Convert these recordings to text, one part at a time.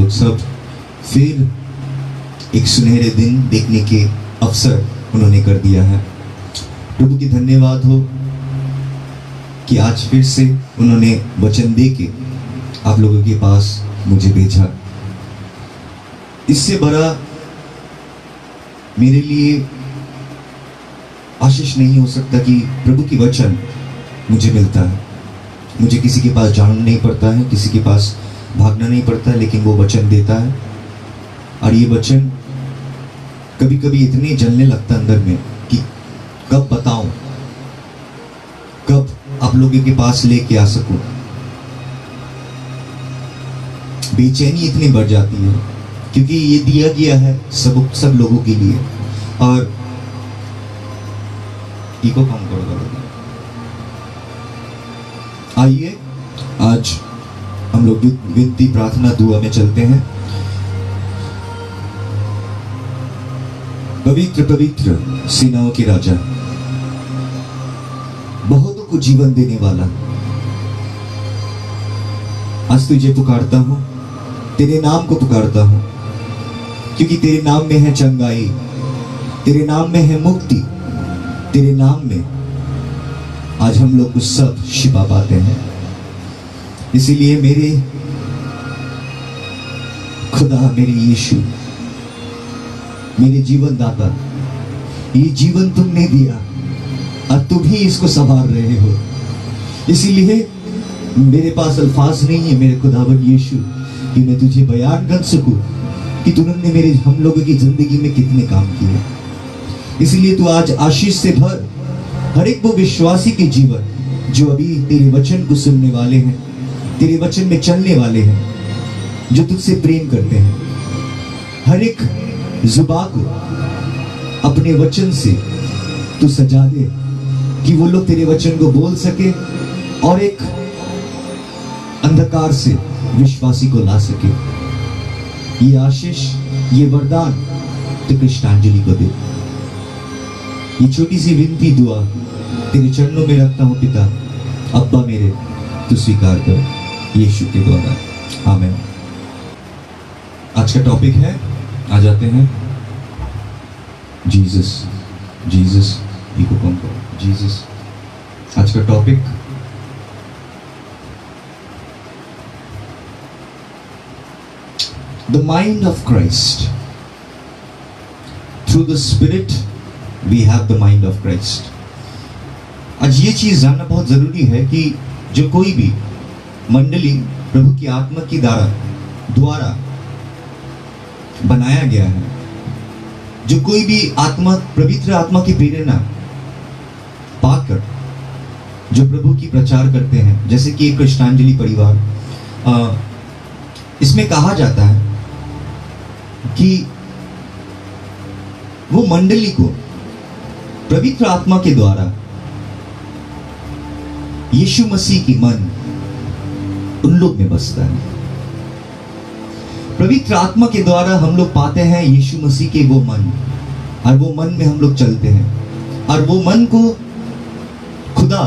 लोग सब फिर एक सुनहरे दिन देखने के अवसर उन्होंने कर दिया है। प्रभु की धन्यवाद हो कि आज फिर से उन्होंने वचन दे के आप लोगों के पास मुझे भेजा। इससे बड़ा मेरे लिए आशीष नहीं हो सकता कि प्रभु की वचन मुझे मिलता है। मुझे किसी के पास जाना नहीं पड़ता है, किसी के पास भागना नहीं पड़ता है, लेकिन वो वचन देता है। और ये वचन कभी कभी इतने जलने लगता है अंदर में कि कब बताऊं, कब आप लोगों के पास लेके आ सकूं। बेचैनी इतनी बढ़ जाती है क्योंकि ये दिया गया है सब लोगों के लिए। और इको कम कर दो। आइए आज हम लोग विनती प्रार्थना दुआ में चलते हैं। पवित्र पवित्र सेनाओं के राजा, बहुतों को जीवन देने वाला, आज तुझे पुकारता हूं, तेरे नाम को पुकारता हूं, क्योंकि तेरे नाम में है चंगाई, तेरे नाम में है मुक्ति, तेरे नाम में आज हम लोग को सब शिफा पाते हैं। इसीलिए मेरे खुदा, मेरे यीशु, मेरे जीवन दाता, ये जीवन तुमने दिया और तुम ही इसको संभाल रहे हो। इसीलिए मेरे पास अल्फाज नहीं है मेरे खुदावन यीशु कि मैं तुझे बयान कर सकूं कि तुमने मेरे हम लोगों की जिंदगी में कितने काम किए। इसलिए तू आज आशीष से भर हर एक वो विश्वासी के जीवन जो अभी तेरे वचन को सुनने वाले हैं, तेरे वचन में चलने वाले हैं, जो तुझसे प्रेम करते हैं। हर एक जुबान को अपने वचन से तू सजा दे कि वो लोग तेरे वचन को बोल सके और एक अंधकार से विश्वासी को ला सके। ये आशीष, ये वरदान तो कृष्णांजलि को दे। ये छोटी सी विनती दुआ तेरे चरणों में रखता हूं पिता, अब्बा मेरे, तू स्वीकार कर यीशु के द्वारा, आमीन। आज का टॉपिक है, आ जाते हैं, जीसस जीसस इको कम करो, जीसस। आज का topic the mind of Christ. Through the spirit we have the mind of Christ. आज ये चीज जानना बहुत जरूरी है कि जो कोई भी मंडली प्रभु की आत्मा की द्वारा बनाया गया है, जो कोई भी आत्मा, पवित्र आत्मा की प्रेरणा पाकर जो प्रभु की प्रचार करते हैं, जैसे कि कृष्णांजलि परिवार, इसमें कहा जाता है कि वो मंडली को पवित्र आत्मा के द्वारा यीशु मसीह की मन उन लोग में बसता है। पवित्र आत्मा के द्वारा हम लोग पाते हैं यीशु मसीह के वो मन, और वो मन में हम लोग चलते हैं, और वो मन को खुदा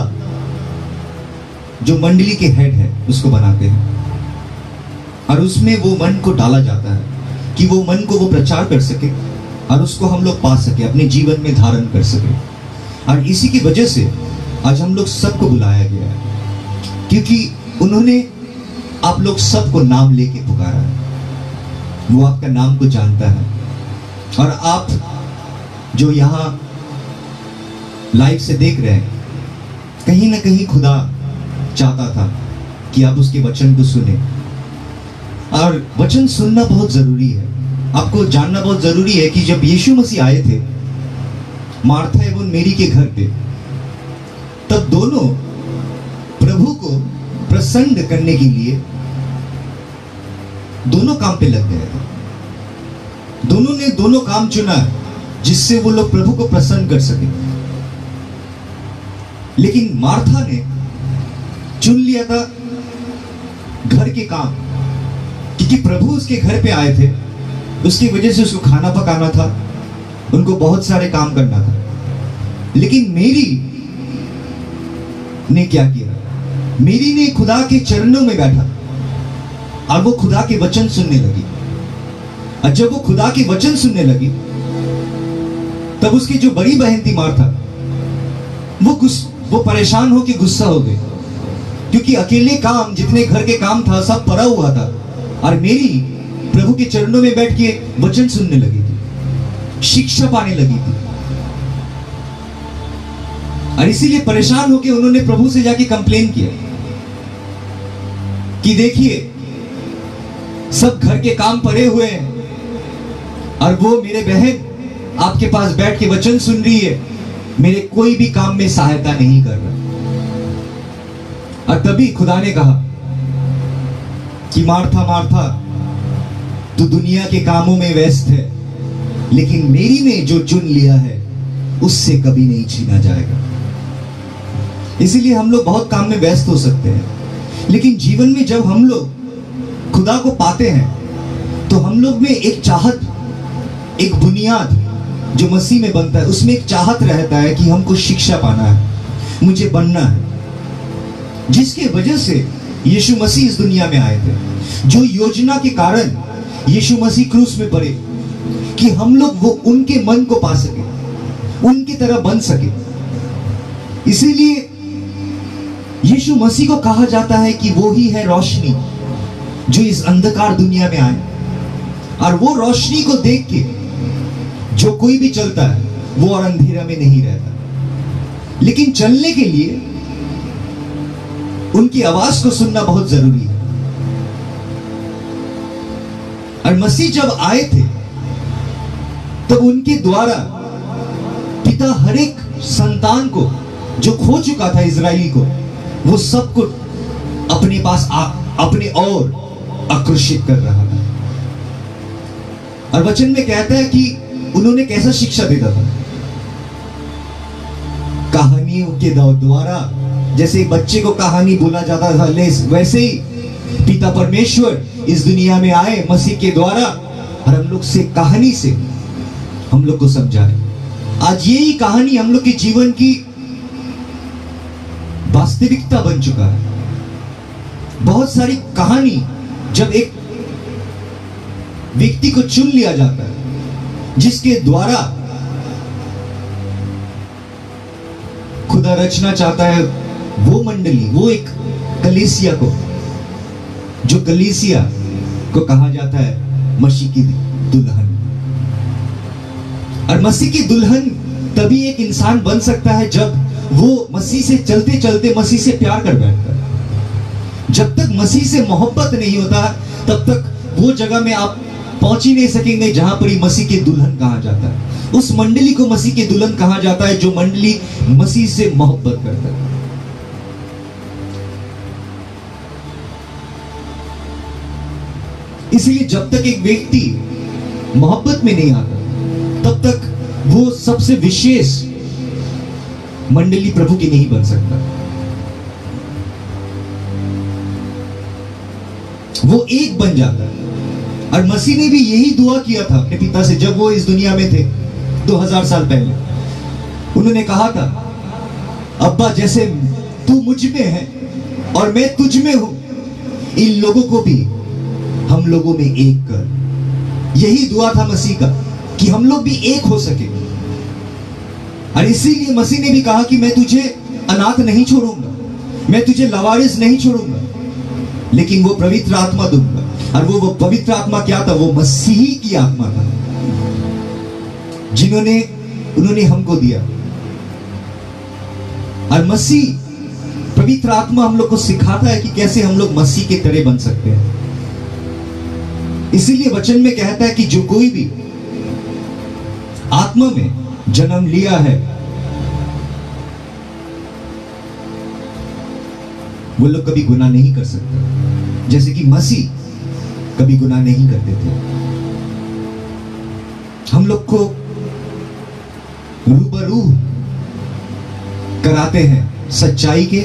जो मंडली के हेड है उसको बनाते हैं, और उसमें वो मन को डाला जाता है कि वो मन को वो प्रचार कर सके और उसको हम लोग पा सके, अपने जीवन में धारण कर सके। और इसी की वजह से आज हम लोग सबको बुलाया गया है, क्योंकि उन्होंने आप लोग सबको नाम लेके पुकारा है। वो आपका नाम को जानता है, और आप जो यहाँ लाइव से देख रहे हैं, कहीं ना कहीं खुदा चाहता था कि आप उसके वचन को सुने। और वचन सुनना बहुत जरूरी है। आपको जानना बहुत जरूरी है कि जब यीशु मसीह आए थे मार्था एवं मेरी के घर पे, तब दोनों प्रभु को प्रसन्न करने के लिए दोनों काम पे लग गए थे। दोनों ने दोनों काम चुना जिससे वो लोग प्रभु को प्रसन्न कर सके। लेकिन मार्था ने चुन लिया था घर के काम, क्योंकि प्रभु उसके घर पे आए थे, उसकी वजह से उसको खाना पकाना था, उनको बहुत सारे काम करना था। लेकिन मेरी ने क्या किया? मेरी ने खुदा के चरणों में बैठा और वो खुदा के वचन सुनने लगी। और जब वो खुदा के वचन सुनने लगी, तब उसकी जो बड़ी बहन थी मार्था, वो परेशान होकर गुस्सा हो गई, क्योंकि अकेले काम, जितने घर के काम था सब पड़ा हुआ था, और मेरी प्रभु के चरणों में बैठ के वचन सुनने लगी थी, शिक्षा पाने लगी थी। और इसीलिए परेशान होकर उन्होंने प्रभु से जाके कंप्लेन किया कि देखिए सब घर के काम पड़े हुए हैं और वो मेरे बहन आपके पास बैठ के वचन सुन रही है, मेरे कोई भी काम में सहायता नहीं कर रहा। और तभी खुदा ने कहा कि मार्था मार्था, तू दुनिया के कामों में व्यस्त है, लेकिन मेरी ने जो चुन लिया है उससे कभी नहीं छीना जाएगा। इसीलिए हम लोग बहुत काम में व्यस्त हो सकते हैं, लेकिन जीवन में जब हम लोग खुदा को पाते हैं तो हम लोग में एक चाहत, एक बुनियाद जो मसीह में बनता है, उसमें एक चाहत रहता है कि हमको शिक्षा पाना है, मुझे बनना है, जिसके वजह से यीशु मसीह इस दुनिया में आए थे। जो योजना के कारण यीशु मसीह क्रूस में पड़े कि हम लोग वो उनके मन को पा सके, उनकी तरह बन सके। इसीलिए यीशु मसीह को कहा जाता है कि वो ही है रोशनी जो इस अंधकार दुनिया में आए, और वो रोशनी को देख के जो कोई भी चलता है वो और अंधेरा में नहीं रहता। लेकिन चलने के लिए उनकी आवाज को सुनना बहुत जरूरी है। और मसीह जब आए थे तब उनके द्वारा पिता हर एक संतान को जो खो चुका था, इजरायली को, वो सबको अपने पास अपने और आकर्षित कर रहा था। और वचन में कहता है कि उन्होंने कैसा शिक्षा देता था, कहानियों के द्वारा। जैसे बच्चे को कहानी बोला जाता था, वैसे ही पिता परमेश्वर इस दुनिया में आए मसीह के द्वारा, और हम लोग से कहानी से हम लोग को समझाए। आज यही कहानी हम लोग के जीवन की वास्तविकता बन चुका है। बहुत सारी कहानी, जब एक व्यक्ति को चुन लिया जाता है जिसके द्वारा खुदा रचना चाहता है, वो मंडली, वो एक कलीसिया को, जो कलीसिया को कहा जाता है मसीह की दुल्हन। और मसीह की दुल्हन तभी एक इंसान बन सकता है जब वो मसीह से चलते चलते मसीह से प्यार कर बैठता है। जब तक मसीह से मोहब्बत नहीं होता तब तक वो जगह में आप पहुंच ही नहीं सकेंगे जहां पर मसीह की दुल्हन कहा जाता है। उस मंडली को मसीह की दुल्हन कहा जाता है जो मंडली मसीह से मोहब्बत करता है। इसलिए जब तक एक व्यक्ति मोहब्बत में नहीं आता तब तक वो सबसे विशेष मंडली प्रभु की नहीं बन सकता। वो एक बन जाता है। और मसीह ने भी यही दुआ किया था अपने पिता से जब वो इस दुनिया में थे 2000 साल पहले। उन्होंने कहा था, अब्बा जैसे तू मुझ में है और मैं तुझ में हूं, इन लोगों को भी हम लोगों में एक कर। यही दुआ था मसीह का कि हम लोग भी एक हो सके। और इसीलिए मसीह ने भी कहा कि मैं तुझे अनाथ नहीं छोड़ूंगा, मैं तुझे लवारिस नहीं छोड़ूंगा, लेकिन वो पवित्र आत्मा दूंगा। और वो पवित्र आत्मा क्या था? वो मसीही की आत्मा था उन्होंने हमको दिया। और मसीह पवित्र आत्मा हम लोग को सिखाता है कि कैसे हम लोग मसीह के तरह बन सकते हैं। इसीलिए वचन में कहता है कि जो कोई भी आत्मा में जन्म लिया है वो लोग कभी गुनाह नहीं कर सकता, जैसे कि मसीह कभी गुनाह नहीं करते थे। हम लोग को रूबरू कराते हैं सच्चाई के,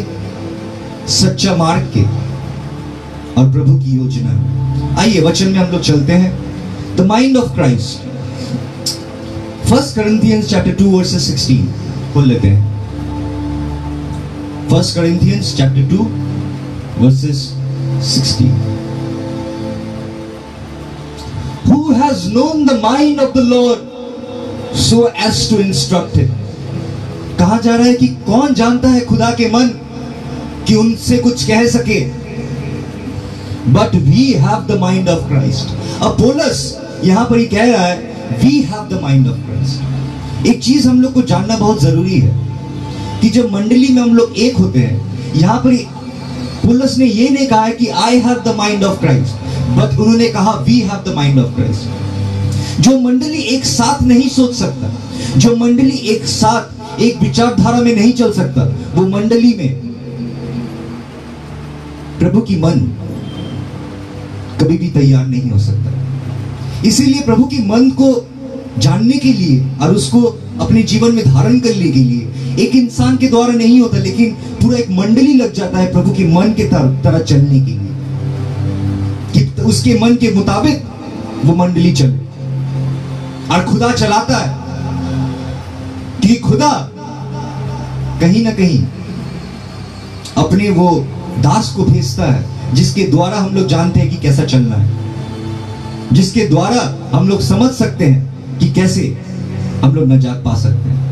सच्चा मार्ग के और प्रभु की योजना। आइए वचन में हम लोग चलते हैं। The mind of Christ, 1 Corinthians chapter 2 verses 16 खोल लेते हैं। 1 Corinthians chapter 2 verses 16। who has known the mind of the Lord so as to instruct him. कहा जा रहा है कि कौन जानता है खुदा के मन कि उनसे कुछ कह सके. But we have the mind of Christ. अब पौलुस यहां पर ही कह रहा है we have the mind of Christ. एक चीज हम लोग को जानना बहुत जरूरी है कि जब मंडली में हम लोग एक होते हैं, यहां पर पौलुस ने ये नहीं कहा है कि I have the mind of Christ, but उन्होंने कहा we have the mind of Christ. जो मंडली एक साथ नहीं सोच सकता, जो मंडली एक साथ एक विचारधारा में नहीं चल सकता, वो मंडली में प्रभु की मन कभी भी तैयार नहीं हो सकता. इसीलिए प्रभु की मन को जानने के लिए और उसको अपने जीवन में धारण करने के लिए एक इंसान के द्वारा नहीं होता, लेकिन पूरा एक मंडली लग जाता है प्रभु के मन के तरह चलने के लिए, कि उसके मन के मुताबिक वो मंडली चले. और खुदा चलाता है कि खुदा कहीं ना कहीं अपने वो दास को भेजता है जिसके द्वारा हम लोग जानते हैं कि कैसा चलना है, जिसके द्वारा हम लोग समझ सकते हैं कि कैसे हम लोग नजात पा सकते हैं.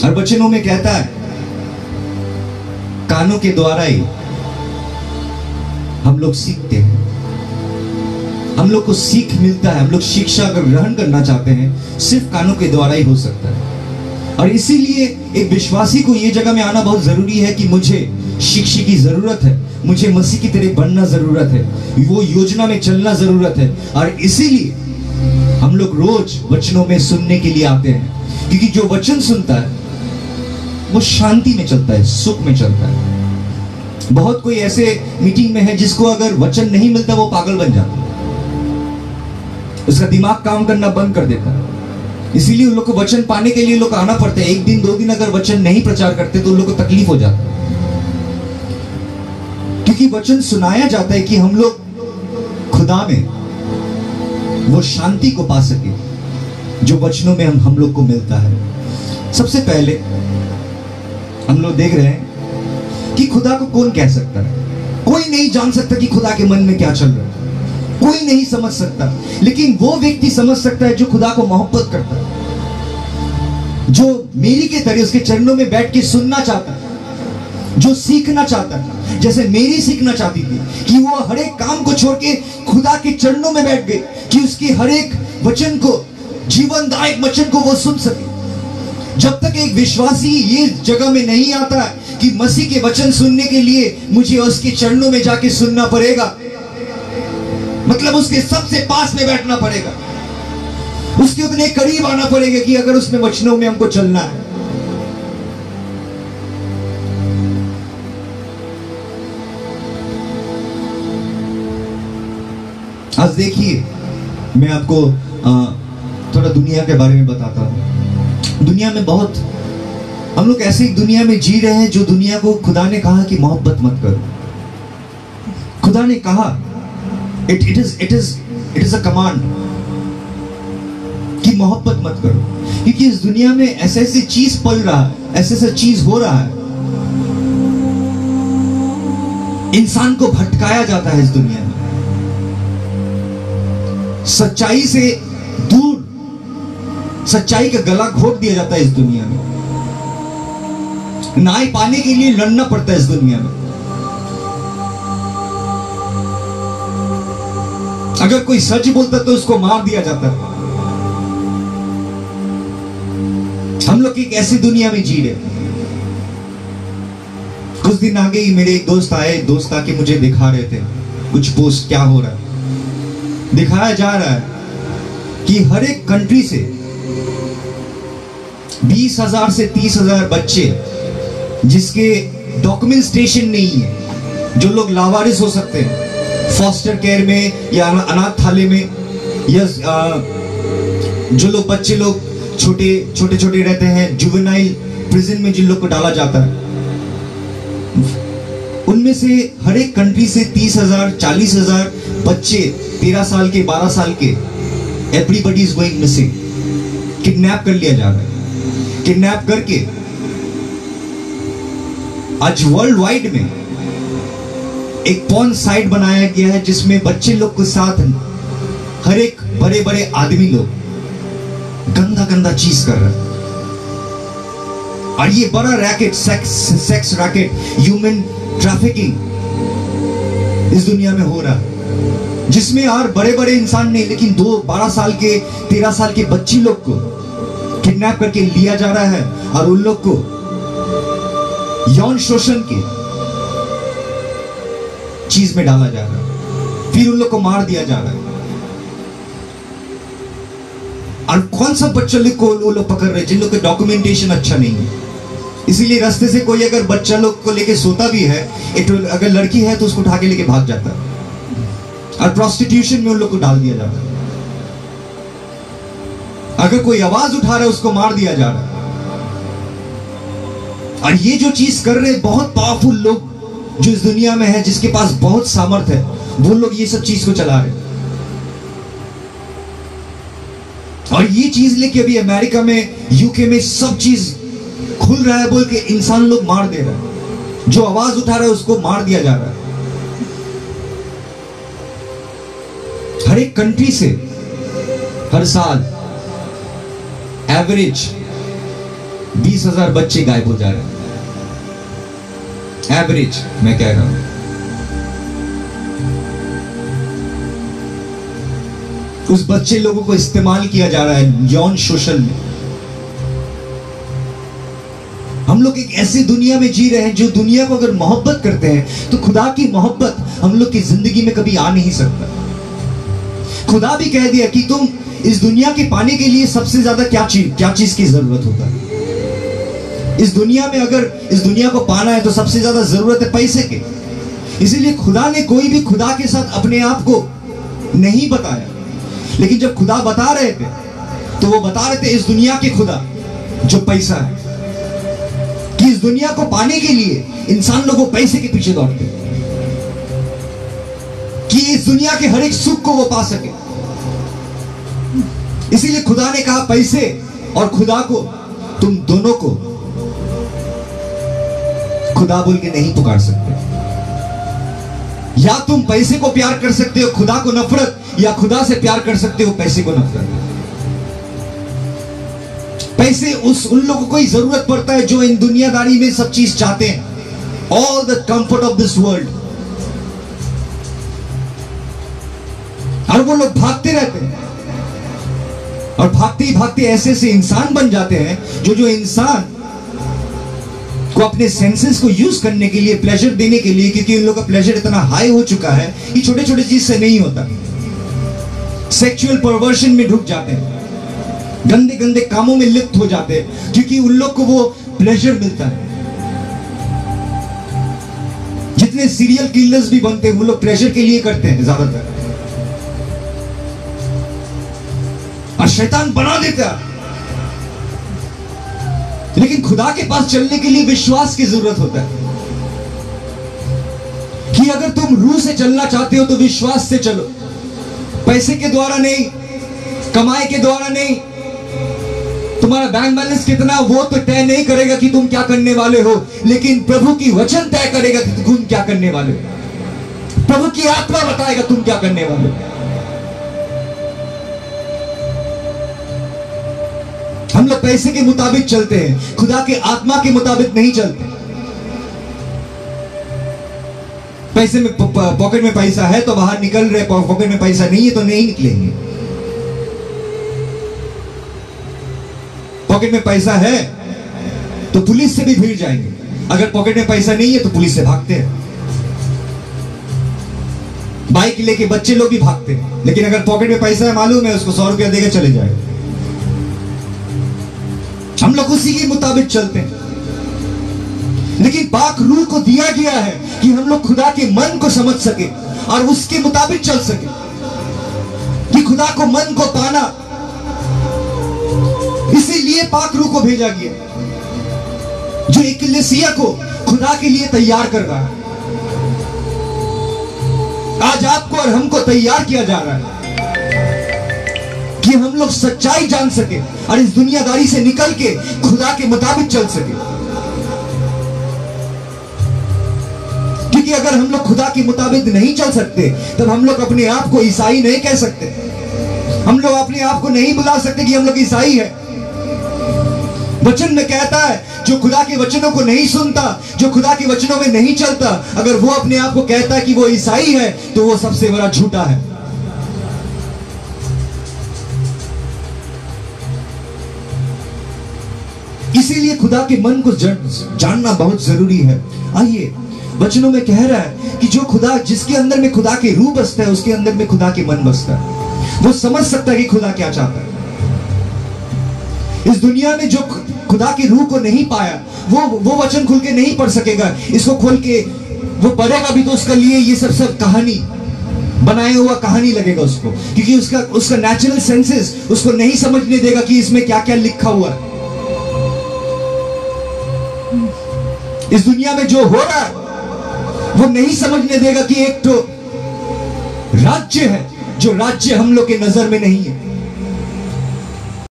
और वचनों में कहता है कानों के द्वारा ही हम लोग सीखते हैं, हम लोग को सीख मिलता है. हम लोग शिक्षा अगर ग्रहण करना चाहते हैं सिर्फ कानों के द्वारा ही हो सकता है. और इसीलिए एक विश्वासी को ये जगह में आना बहुत जरूरी है कि मुझे शिक्षा की जरूरत है, मुझे मसीह की तरह बनना जरूरत है, वो योजना में चलना जरूरत है. और इसीलिए हम लोग रोज वचनों में सुनने के लिए आते हैं, क्योंकि जो वचन सुनता है वो शांति में चलता है, सुख में चलता है. बहुत कोई ऐसे मीटिंग में है जिसको अगर वचन नहीं मिलता वो पागल बन जाता है, उसका दिमाग काम करना बंद कर देता है. इसीलिए उन लोग को वचन पाने के लिए लोग आना पड़ता है. एक दिन दो दिन अगर वचन नहीं प्रचार करते तो उन लोग को तकलीफ हो जाता है, क्योंकि वचन सुनाया जाता है कि हम लोग खुदा में वो शांति को पा सके जो वचनों में हम लोग को मिलता है. सबसे पहले हम लोग देख रहे हैं कि खुदा को कौन कह सकता है. कोई नहीं जान सकता कि खुदा के मन में क्या चल रहा है, कोई नहीं समझ सकता, लेकिन वो व्यक्ति समझ सकता है जो खुदा को मोहब्बत करता है, जो मेरी के तरह उसके चरणों में बैठ के सुनना चाहता है, जो सीखना चाहता है. जैसे मेरी सीखना चाहती थी कि वो हर एक काम को छोड़ के खुदा के चरणों में बैठ गई कि उसके हर एक वचन को, जीवनदायक वचन को वो सुन सके. जब तक एक विश्वासी ये जगह में नहीं आता है कि मसीह के वचन सुनने के लिए मुझे उसके चरणों में जाके सुनना पड़ेगा, मतलब उसके सबसे पास में बैठना पड़ेगा, उसके उतने करीब आना पड़ेगा कि अगर उसमें वचनों में हमको चलना है. आज देखिए, मैं आपको थोड़ा दुनिया के बारे में बताता हूं. दुनिया में बहुत हम लोग ऐसी दुनिया में जी रहे हैं जो दुनिया को खुदा ने कहा कि मोहब्बत मत करो. खुदा ने कहा इट इज अ कमांड कि मोहब्बत मत करो, क्योंकि इस दुनिया में ऐसे ऐसी चीज पल रहा है, ऐसे ऐसे चीज हो रहा है, इंसान को भटकाया जाता है इस दुनिया में, सच्चाई से दूर, सच्चाई का गला घोट दिया जाता है इस दुनिया में. न्याय पाने के लिए लड़ना पड़ता है इस दुनिया में. अगर कोई सच बोलता तो उसको मार दिया जाता है. हम लोग एक ऐसी दुनिया में जी रहे. कुछ दिन आगे ही मेरे एक दोस्त आए, दोस्त आके मुझे दिखा रहे थे कुछ पोस्ट, क्या हो रहा है. दिखाया जा रहा है कि हर एक कंट्री से 20,000 से 30,000 बच्चे जिसके डॉक्यूमेंटेशन नहीं है, जो लोग लावारिस हो सकते हैं फॉस्टर केयर में या अनाथालय में, या जो लोग बच्चे लोग छोटे रहते हैं जुवेनाइल प्रिजन में, जिन लोग को डाला जाता है, उनमें से हर एक कंट्री से 30,000 40,000 बच्चे 13 साल के 12 साल के, everybody is going missing, kidnap कर लिया जा रहा है. किडनैप करके आज वर्ल्ड वाइड में एक पॉर्न साइट बनाया गया है जिसमें बच्चे लोग के साथ हर एक बड़े बड़े आदमी लोग गंदा गंदा चीज कर रहे हैं। और ये बड़ा racket, sex racket, human trafficking इस दुनिया में हो रहा है, जिसमें और बड़े बड़े इंसान नहीं, लेकिन 12 साल के 13 साल के बच्ची लोग को किडनैप करके लिया जा रहा है और उन लोग को यौन शोषण की चीज में डाला जा रहा है, फिर उन लोग को मार दिया जा रहा है। और कौन सा बच्चा लोग को वो लोग पकड़ रहे हैं जिन लोग का डॉक्यूमेंटेशन अच्छा नहीं है। इसीलिए रास्ते से कोई अगर बच्चा लोग को लेके सोता भी है, अगर लड़की है तो उसको उठा के लेके भाग जाता है और प्रोस्टिट्यूशन में उन लोग को डाल दिया जाता है। अगर कोई आवाज उठा रहा है उसको मार दिया जा रहा है। और ये जो चीज कर रहे हैं बहुत पावरफुल लोग जो इस दुनिया में है, जिसके पास बहुत सामर्थ्य है, वो लोग ये सब चीज को चला रहे हैं। और ये चीज लेके अभी अमेरिका में, यूके में सब चीज खुल रहा है बोल के इंसान लोग मार दे रहा है। जो आवाज उठा रहा है उसको मार दिया जा रहा है। हर एक कंट्री से हर साल एवरेज 20,000 बच्चे गायब हो जा रहे हैं। एवरेज मैं कह रहा हूं। उस बच्चे लोगों को इस्तेमाल किया जा रहा है यौन शोषण में। हम लोग एक ऐसी दुनिया में जी रहे हैं जो दुनिया को अगर मोहब्बत करते हैं तो खुदा की मोहब्बत हम लोग की जिंदगी में कभी आ नहीं सकता। खुदा भी कह दिया कि तुम इस दुनिया के पाने के लिए सबसे ज्यादा क्या चीज की जरूरत होता है। इस दुनिया में अगर इस दुनिया को पाना है तो सबसे ज्यादा जरूरत है पैसे के। इसीलिए खुदा ने कोई भी खुदा के साथ अपने आप को नहीं बताया, लेकिन जब खुदा बता रहे थे तो वो बता रहे थे इस दुनिया के खुदा जो पैसा है, कि इस दुनिया को पाने के लिए इंसान लोगों पैसे के पीछे दौड़ते हैं, कि इस दुनिया के हर एक सुख को वो पा सके। इसीलिए खुदा ने कहा पैसे और खुदा को, तुम दोनों को खुदा बोल के नहीं पुकार सकते। या तुम पैसे को प्यार कर सकते हो खुदा को नफरत, या खुदा से प्यार कर सकते हो पैसे को नफरत। पैसे उन लोगों को ही जरूरत पड़ता है जो इन दुनियादारी में सब चीज चाहते हैं, all the comfort of this world. और वो लोग भागते रहते हैं और भागते ही भागते ऐसे ऐसे इंसान बन जाते हैं जो इंसान को अपने सेंसेस को यूज करने के लिए, प्लेजर देने के लिए, क्योंकि उन लोगों का प्लेजर इतना हाई हो चुका है कि छोटे छोटे चीज से नहीं होता, सेक्सुअल परवर्शन में ढुक जाते हैं, गंदे गंदे कामों में लिप्त हो जाते हैं, क्योंकि उन लोग को वो प्लेजर मिलता है। जितने सीरियल किलर्स भी बनते हैं वो लोग प्लेजर के लिए करते हैं ज्यादातर, और शैतान बना देता है। लेकिन खुदा के पास चलने के लिए विश्वास की जरूरत होता है, कि अगर तुम रूह से चलना चाहते हो तो विश्वास से चलो, पैसे के द्वारा नहीं, कमाई के द्वारा नहीं। तुम्हारा बैंक बैलेंस कितना वो तो तय नहीं करेगा कि तुम क्या करने वाले हो, लेकिन प्रभु की वचन तय करेगा कि तुम क्या करने वाले हो। प्रभु की आत्मा बताएगा तुम क्या करने वाले हो। हम लोग पैसे के मुताबिक चलते हैं, खुदा के आत्मा के मुताबिक नहीं चलते। पैसे में पॉकेट में पैसा है तो बाहर निकल रहे, पॉकेट में पैसा नहीं है तो नहीं निकलेंगे। पॉकेट में पैसा है तो पुलिस से भी भिड़ जाएंगे, अगर पॉकेट में पैसा नहीं है तो पुलिस से भागते हैं। बाइक लेके बच्चे लोग भी भागते हैं, लेकिन अगर पॉकेट में पैसा है, मालूम है उसको 100 रुपया देकर चले जाएगा। हम लोग उसी के मुताबिक चलते हैं। लेकिन पाक रूह को दिया गया है कि हम लोग खुदा के मन को समझ सके और उसके मुताबिक चल सके, कि खुदा को मन को पाना, इसीलिए पाक रूह को भेजा गया जो इक्लेसिया को खुदा के लिए तैयार कर रहा है। आज आपको और हमको तैयार किया जा रहा है कि हम लोग सच्चाई जान सके और इस दुनियादारी से निकल के खुदा के मुताबिक चल सके। क्योंकि कि अगर हम लोग खुदा के मुताबिक नहीं चल सकते तब हम लोग अपने आप को ईसाई नहीं कह सकते। हम लोग अपने आप को नहीं बुला सकते कि हम लोग ईसाई है। वचन में कहता है जो खुदा के वचनों को नहीं सुनता, जो खुदा के वचनों में नहीं चलता, अगर वो अपने आप को कहता है कि वो ईसाई है तो वो सबसे बड़ा झूठा है। इसीलिए खुदा के मन को जानना बहुत जरूरी है। आइए, वचनों में कह रहा है कि जो खुदा, जिसके अंदर में खुदा के रूह बसता है, उसके अंदर में खुदा के मन बसता है। वो समझ सकता है कि खुदा क्या चाहता है। इस दुनिया में जो खुदा की रूह को नहीं पाया, वो वचन खुल के नहीं पढ़ सकेगा। इसको खोल के वो पढ़ेगा भी तो उसके लिए ये सब कहानी, बनाया हुआ कहानी लगेगा उसको, क्योंकि उसका नेचुरल सेंसेस उसको नहीं समझने देगा कि इसमें क्या क्या लिखा हुआ है। इस दुनिया में जो हो रहा है वो नहीं समझने देगा कि एक तो राज्य है, जो राज्य हम लोग के नजर में नहीं है।